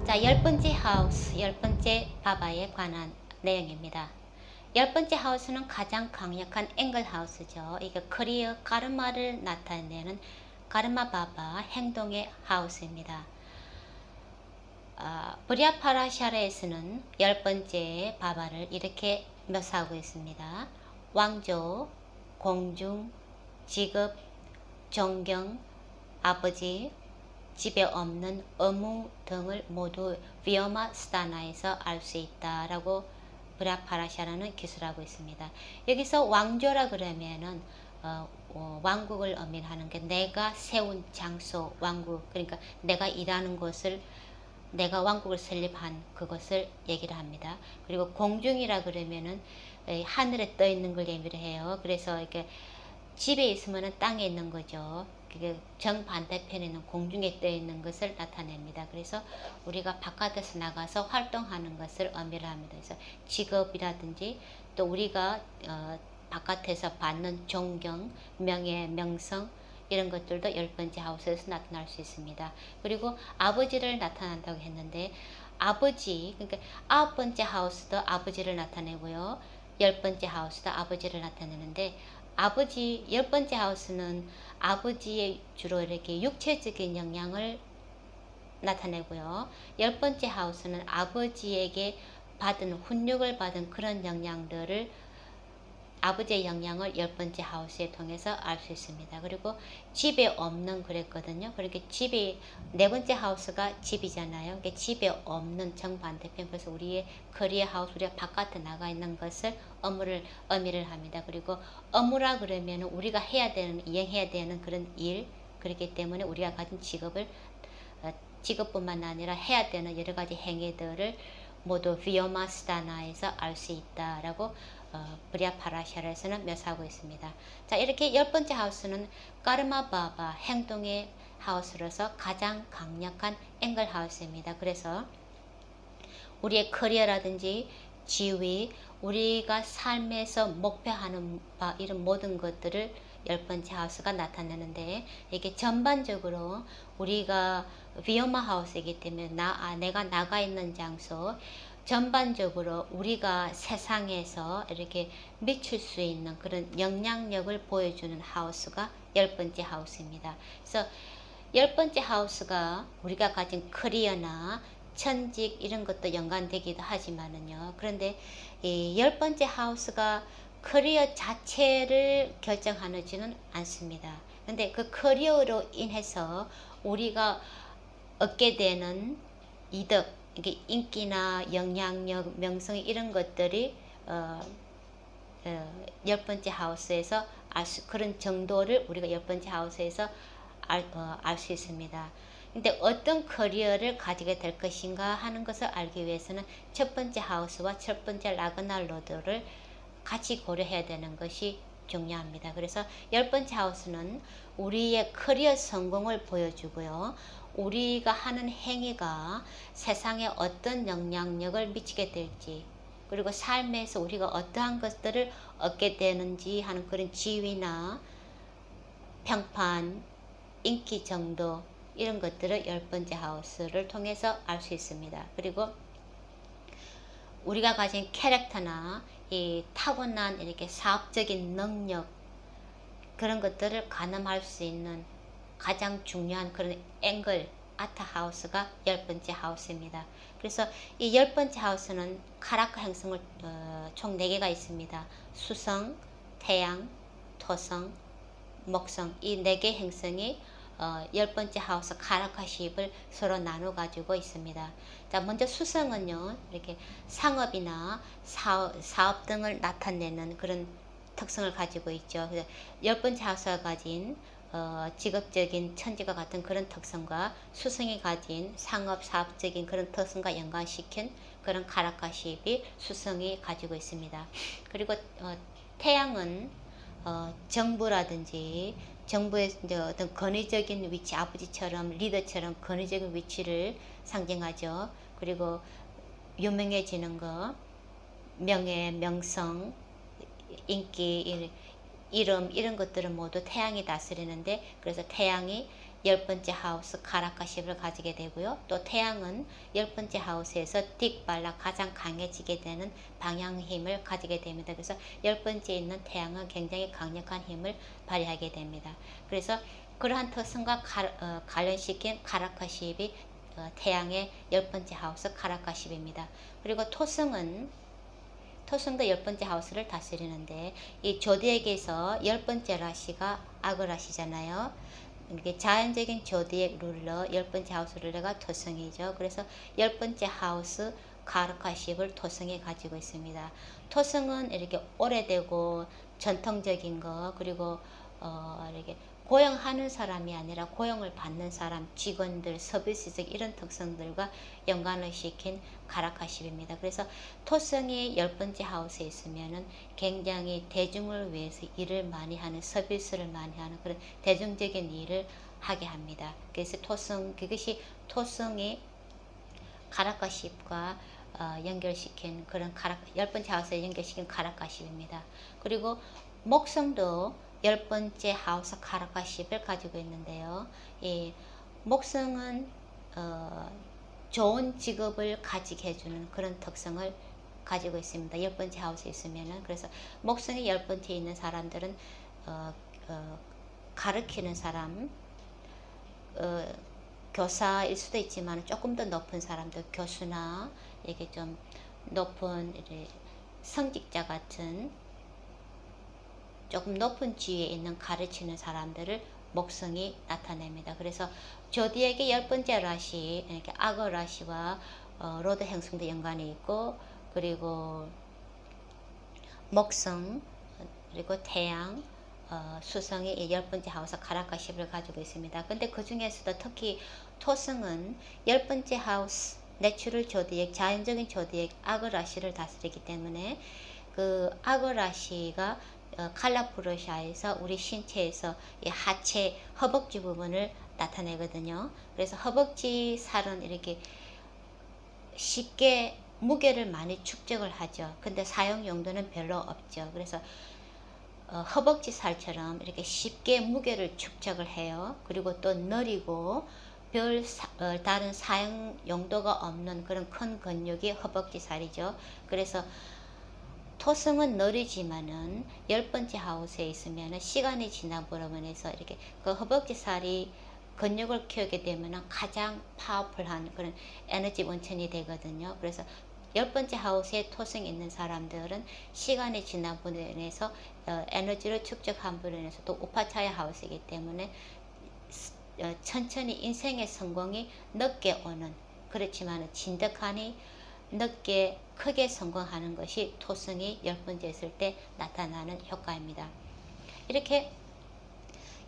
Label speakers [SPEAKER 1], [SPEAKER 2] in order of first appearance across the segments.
[SPEAKER 1] 자, 열 번째 하우스, 열 번째 바바에 관한 내용입니다. 열 번째 하우스는 가장 강력한 앵글 하우스죠. 이게 커리어 가르마를 나타내는 가르마 바바 행동의 하우스입니다. 브리아파라샤라에서는 열 번째 바바를 이렇게 묘사하고 있습니다. 왕조, 공중, 직업, 존경, 아버지, 집에 없는 의무 등을 모두 비오마 스타나에서 알 수 있다라고 브라파라샤라는 기술하고 있습니다. 여기서 왕조라 그러면은 왕국을 의미하는 게 내가 세운 장소, 왕국, 그러니까 내가 일하는 곳을, 내가 왕국을 설립한 그것을 얘기를 합니다. 그리고 공중이라 그러면은 하늘에 떠 있는 걸 의미를 해요. 그래서 이렇게 집에 있으면 땅에 있는 거죠. 그게 정반대편에 있는 공중에 떠 있는 것을 나타냅니다. 그래서 우리가 바깥에서 나가서 활동하는 것을 의미를 합니다. 그래서 직업이라든지 또 우리가 바깥에서 받는 존경, 명예, 명성 이런 것들도 열 번째 하우스에서 나타날 수 있습니다. 그리고 아버지를 나타난다고 했는데 아버지, 그러니까 아홉 번째 하우스도 아버지를 나타내고요. 열 번째 하우스도 아버지를 나타내는데 아버지, 열 번째 하우스는 아버지의 주로 이렇게 육체적인 영향을 나타내고요. 열 번째 하우스는 아버지에게 받은, 훈육을 받은 그런 영향들을, 아버지의 영향을 열 번째 하우스에 통해서 알 수 있습니다. 그리고 집에 없는 그랬거든요. 그렇게 집이, 네 번째 하우스가 집이잖아요. 그러니까 집에 없는 정반대편, 그래서 우리의 커리어 하우스, 우리가 바깥에 나가 있는 것을 의미를 합니다. 그리고 업무라 그러면 우리가 해야 되는, 이행해야 되는 그런 일, 그렇기 때문에 우리가 가진 직업을, 직업뿐만 아니라 해야 되는 여러 가지 행위들을 모두 비오마스다나에서 알 수 있다라고 브리아파라샤라에서는 묘사하고 있습니다. 자, 이렇게 열 번째 하우스는 까르마바바 행동의 하우스로서 가장 강력한 앵글 하우스입니다. 그래서 우리의 커리어라든지 지위, 우리가 삶에서 목표하는 바, 이런 모든 것들을 열 번째 하우스가 나타내는데, 이게 전반적으로 우리가 비오마 하우스이기 때문에 내가 나가 있는 장소, 전반적으로 우리가 세상에서 이렇게 미칠 수 있는 그런 영향력을 보여주는 하우스가 열 번째 하우스입니다. 그래서 열 번째 하우스가 우리가 가진 커리어나 천직 이런 것도 연관되기도 하지만은요. 그런데 이 열 번째 하우스가 커리어 자체를 결정하지는 않습니다. 근데 그 커리어로 인해서 우리가 얻게 되는 이득, 이게 인기나 영향력, 명성 이런 것들이 열 번째 하우스에서 그런 정도를 우리가 열 번째 하우스에서 알 수 있습니다. 근데 어떤 커리어를 가지게 될 것인가 하는 것을 알기 위해서는 첫 번째 하우스와 첫 번째 라그날 로드를 같이 고려해야 되는 것이 중요합니다. 그래서 열 번째 하우스는 우리의 커리어 성공을 보여주고요. 우리가 하는 행위가 세상에 어떤 영향력을 미치게 될지, 그리고 삶에서 우리가 어떠한 것들을 얻게 되는지 하는 그런 지위나 평판, 인기 정도 이런 것들을 열 번째 하우스를 통해서 알 수 있습니다. 그리고 우리가 가진 캐릭터나 이 타고난 이렇게 사업적인 능력, 그런 것들을 가늠할 수 있는 가장 중요한 그런 앵글, 아트 하우스가 열 번째 하우스입니다. 그래서 이 열 번째 하우스는 카라카 행성을 총 4개가 있습니다. 수성, 태양, 토성, 목성, 이 4개 행성이 열 번째 하우스 카라카십을 서로 나눠 가지고 있습니다. 자, 먼저 수성은요, 이렇게 상업이나 사업 등을 나타내는 그런 특성을 가지고 있죠. 열 번째 하우스가 가진 직업적인 천지와 같은 그런 특성과 수성이 가진 상업 사업적인 그런 특성과 연관시킨 그런 카라카십이 수성이 가지고 있습니다. 그리고 태양은 정부라든지 정부의 어떤 권위적인 위치, 아버지처럼 리더처럼 권위적인 위치를 상징하죠. 그리고 유명해지는 거, 명예, 명성, 인기, 이름 이런 것들은 모두 태양이 다스리는데, 그래서 태양이 10번째 하우스 카라카 10을 가지게 되고요. 또 태양은 10번째 하우스에서 딕발라 가장 강해지게 되는 방향 힘을 가지게 됩니다. 그래서 10번째에 있는 태양은 굉장히 강력한 힘을 발휘하게 됩니다. 그래서 그러한 특성과 관련시킨 카라카 10이 태양의 10번째 하우스 카라카 10입니다. 그리고 토성도 10번째 하우스를 다스리는데, 이 조디액에서 10번째 라시가 악어라시잖아요. 이게 자연적인 조디액 룰러 10번째 하우스 룰러가 토성이죠. 그래서 10번째 하우스 카라카 10을 토성이 가지고 있습니다. 토성은 이렇게 오래되고 전통적인 거, 그리고 이렇게 고용하는 사람이 아니라 고용을 받는 사람, 직원들, 서비스적 이런 특성들과 연관을 시킨 카라카10입니다. 그래서 토성이 10번째 하우스에 있으면은 굉장히 대중을 위해서 일을 많이 하는, 서비스를 많이 하는 그런 대중적인 일을 하게 합니다. 그래서 그것이 토성이 카라카10과 연결시킨 그런 10번째 하우스에 연결시킨 카라카10입니다. 그리고 목성도 10번째 하우스 카라카 10을 가지고 있는데요. 이 목성은 좋은 직업을 가지게 해주는 그런 특성을 가지고 있습니다. 10번째 하우스에 있으면은. 그래서 목성이 10번째에 있는 사람들은 가르치는 사람, 교사일 수도 있지만 조금 더 높은 사람들, 교수나 이게 좀 높은 성직자 같은 조금 높은 지위에 있는 가르치는 사람들을 목성이 나타냅니다. 그래서 조디액의 10번째 라시, 이렇게 악어 라시와 로드 행성도 연관이 있고, 그리고 목성, 그리고 태양, 수성이 이 10번째 하우스 카라카 10을 가지고 있습니다. 근데 그 중에서도 특히 토성은 10번째 하우스 내추럴 조디액, 자연적인 조디액 악어 라시를 다스리기 때문에 그 악어 라시가 칼라프로샤에서 우리 신체에서 이 하체 허벅지 부분을 나타내거든요. 그래서 허벅지 살은 이렇게 쉽게 무게를 많이 축적을 하죠. 근데 사용 용도는 별로 없죠. 그래서 허벅지 살처럼 이렇게 쉽게 무게를 축적을 해요. 그리고 또 느리고 다른 사용 용도가 없는 그런 큰 근육이 허벅지 살이죠. 그래서 토성은 느리지만은 10번째 하우스에 있으면 시간이 지나버리면 해서 이렇게 그 허벅지 살이 근육을 키우게 되면 가장 파워풀한 그런 에너지 원천이 되거든요. 그래서 10번째 하우스에 토성이 있는 사람들은 시간이 지나버리면서 인해서 에너지를 축적함으로 인해서 또 우파차야 하우스이기 때문에 천천히 인생의 성공이 늦게 오는, 그렇지만 진득하니 늦게 크게 성공하는 것이 토성이 10번째 있을 때 나타나는 효과입니다. 이렇게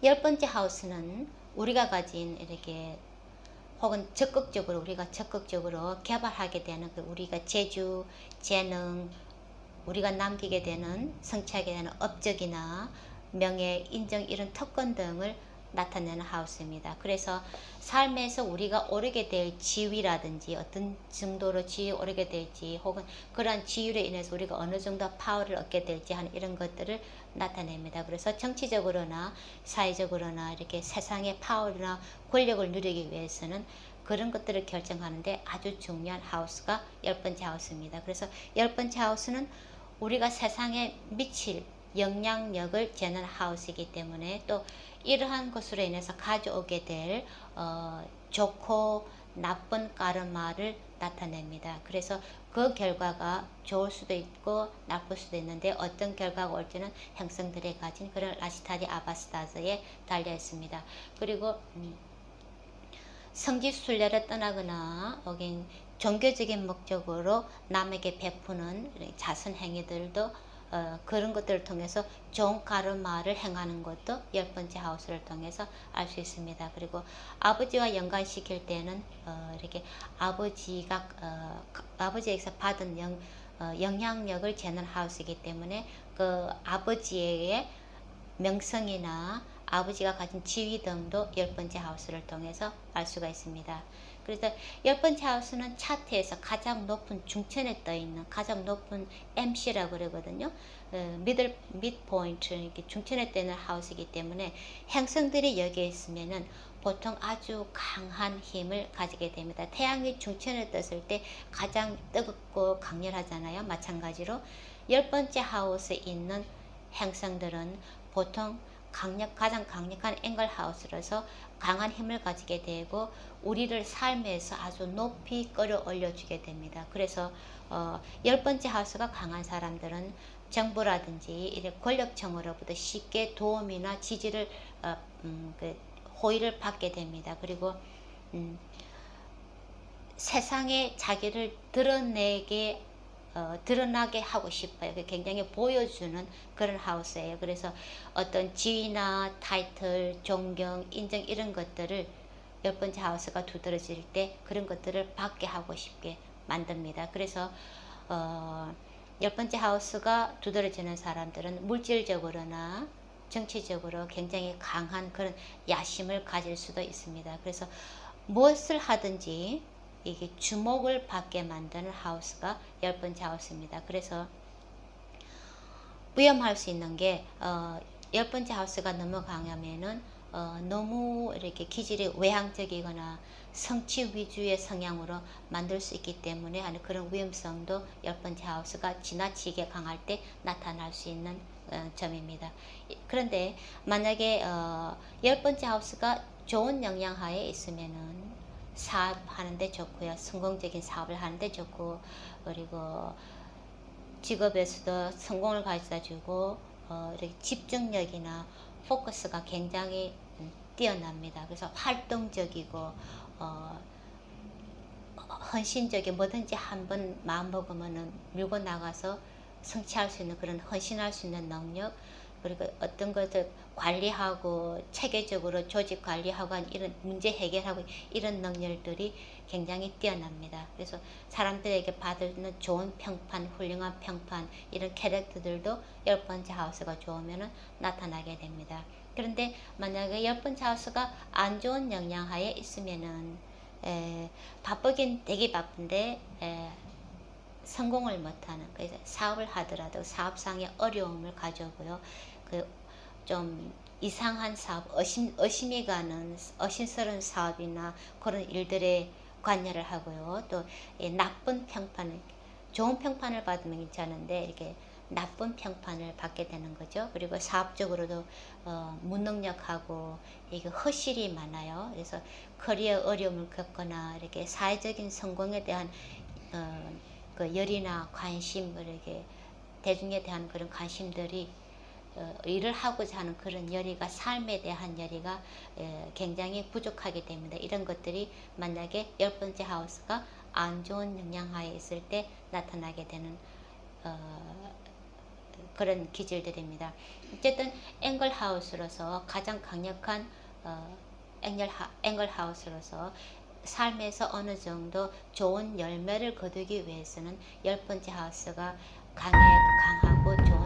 [SPEAKER 1] 10번째 하우스는 우리가 가진 이렇게 혹은 우리가 적극적으로 개발하게 되는 우리가 재주, 재능, 우리가 남기게 되는, 성취하게 되는 업적이나 명예, 인정 이런 특권 등을 나타내는 하우스입니다. 그래서 삶에서 우리가 오르게 될 지위라든지 어떤 정도로 지위에 오르게 될지, 혹은 그러한 지위로 인해서 우리가 어느 정도 파워를 얻게 될지 하는 이런 것들을 나타냅니다. 그래서 정치적으로나 사회적으로나 이렇게 세상의 파워나 권력을 누리기 위해서는 그런 것들을 결정하는데 아주 중요한 하우스가 10번째 하우스입니다. 그래서 10번째 하우스는 우리가 세상에 미칠 영향력을 재는 하우스이기 때문에 또 이러한 것으로 인해서 가져오게 될 좋고 나쁜 까르마를 나타냅니다. 그래서 그 결과가 좋을 수도 있고 나쁠 수도 있는데 어떤 결과가 올지는 행성들이 가진 그런 라시타디 아바스타즈에 달려 있습니다. 그리고 성지순례를 떠나거나 여긴 종교적인 목적으로 남에게 베푸는 자선 행위들도 그런 것들을 통해서 좋은 가르마를 행하는 것도 10번째 하우스를 통해서 알 수 있습니다. 그리고 아버지와 연관시킬 때는 이렇게 아버지에게서 받은 영향력을 재는 하우스이기 때문에 그 아버지의 명성이나 아버지가 가진 지위 등도 10번째 하우스를 통해서 알 수가 있습니다. 그래서 10번째 하우스는 차트에서 가장 높은 중천에 떠 있는 가장 높은 MC라고 그러거든요. 미드포인트, 이렇게 중천에 떠 있는 하우스이기 때문에 행성들이 여기에 있으면은 보통 아주 강한 힘을 가지게 됩니다. 태양이 중천에 떴을 때 가장 뜨겁고 강렬하잖아요. 마찬가지로 10번째 하우스에 있는 행성들은 보통 가장 강력한 앵글 하우스로서 강한 힘을 가지게 되고 우리를 삶에서 아주 높이 끌어올려 주게 됩니다. 그래서 10번째 하우스가 강한 사람들은 정부라든지 이런 권력층으로부터 쉽게 도움이나 지지를 호의를 받게 됩니다. 그리고 세상에 자기를 드러나게 하고 싶어요. 굉장히 보여주는 그런 하우스예요. 그래서 어떤 지위나 타이틀, 존경, 인정 이런 것들을 10번째 하우스가 두드러질 때 그런 것들을 받게 하고 싶게 만듭니다. 그래서 10번째 하우스가 두드러지는 사람들은 물질적으로나 정치적으로 굉장히 강한 그런 야심을 가질 수도 있습니다. 그래서 무엇을 하든지 이게 주목을 받게 만드는 하우스가 10번째 하우스입니다. 그래서 위험할 수 있는 게 10번째 하우스가 너무 강하면은 너무 이렇게 기질이 외향적이거나 성취 위주의 성향으로 만들 수 있기 때문에 하는 그런 위험성도 10번째 하우스가 지나치게 강할 때 나타날 수 있는 점입니다. 그런데 만약에 10번째 하우스가 좋은 영향하에 있으면은 사업하는데 좋고요. 성공적인 사업을 하는데 좋고, 그리고 직업에서도 성공을 가져다 주고 이렇게 집중력이나 포커스가 굉장히 뛰어납니다. 그래서 활동적이고 헌신적인 뭐든지 한번 마음먹으면 밀고 나가서 성취할 수 있는 그런 헌신할 수 있는 능력, 그리고 어떤 것을 관리하고 체계적으로 조직 관리하고 이런 문제 해결하고 이런 능력들이 굉장히 뛰어납니다. 그래서 사람들에게 받는 좋은 평판, 훌륭한 평판 이런 캐릭터들도 10번째 하우스가 좋으면 나타나게 됩니다. 그런데 만약에 10번째 하우스가 안 좋은 영향하에 있으면은 바쁘긴 되게 바쁜데 성공을 못하는, 그래서 사업을 하더라도 사업상의 어려움을 가져오고요. 좀 이상한 사업, 의심이 가는 어신스러운 사업이나 그런 일들에 관여를 하고요. 또 나쁜 평판을, 좋은 평판을 받으면 괜찮은데 이렇게 나쁜 평판을 받게 되는 거죠. 그리고 사업적으로도 무능력하고 이게 허실이 많아요. 그래서 커리어 어려움을 겪거나 이렇게 사회적인 성공에 대한 그 열이나 관심, 이렇게 대중에 대한 그런 관심들이 일을 하고자 하는 그런 열의가, 삶에 대한 열의가 굉장히 부족하게 됩니다. 이런 것들이 만약에 10번째 하우스가 안 좋은 영향하에 있을 때 나타나게 되는 그런 기질들입니다. 어쨌든 앵글 하우스로서 가장 강력한 앵글 하우스로서 삶에서 어느 정도 좋은 열매를 거두기 위해서는 10번째 하우스가 강하고 좋은